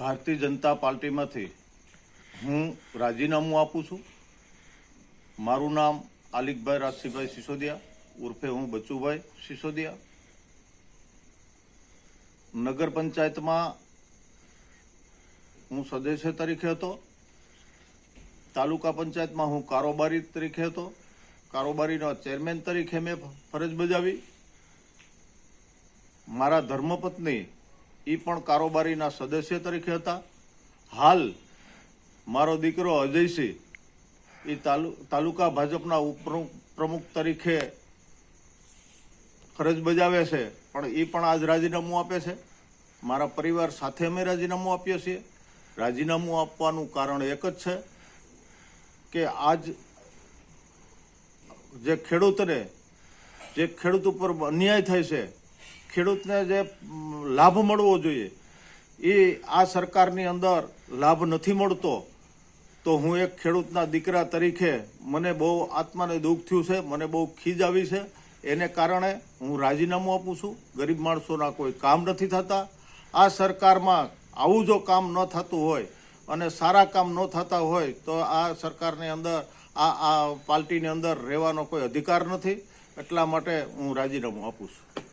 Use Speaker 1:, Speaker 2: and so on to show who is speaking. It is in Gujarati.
Speaker 1: ભારતીય જનતા પાર્ટીમાંથી હું રાજીનામું આપું છું। મારું નામ આલિકભાઈ રાજસીભાઈ સિસોદિયા ઉર્ફે હું બચુભાઈ સિસોદિયા। નગર પંચાયતમાં હું સદસ્ય તરીકે હતો। તાલુકા પંચાયતમાં હું કારોબારી તરીકે હતો। કારોબારીનો ચેરમેન તરીકે મેં ફરજ બજાવી। મારા ધર્મપત્ની એ પણ કારોબારીના સદસ્ય તરીકે હતા। હાલ મારો દીકરો અજયસિંહ એ તાલુકા ભાજપના ઉપપ્રમુખ તરીકે ફરજ બજાવે છે, પણ એ પણ આજ રાજીનામું આપે છે। મારા પરિવાર સાથે અમે રાજીનામું આપીએ છીએ। રાજીનામું આપવાનું કારણ એક જ છે કે આજ જે ખેડૂત ઉપર અન્યાય થાય છે, ખેડૂતને જે લાભ મળવો જોઈએ એ આ સરકારની અંદર લાભ નથી મળતો, તો હું એક ખેડૂતના દીકરા તરીકે મને બહુ આત્માને દુઃખ થયું છે, મને બહુ ખીજ આવી છે। એને કારણે હું રાજીનામું આપું છું। ગરીબ માણસોના કોઈ કામ નથી થતા। આ સરકારમાં આવું જો કામ ન થતું હોય અને સારા કામ ન થતા હોય તો આ સરકારની અંદર આ પાર્ટીની અંદર રહેવાનો કોઈ અધિકાર નથી। એટલા માટે હું રાજીનામું આપું છું।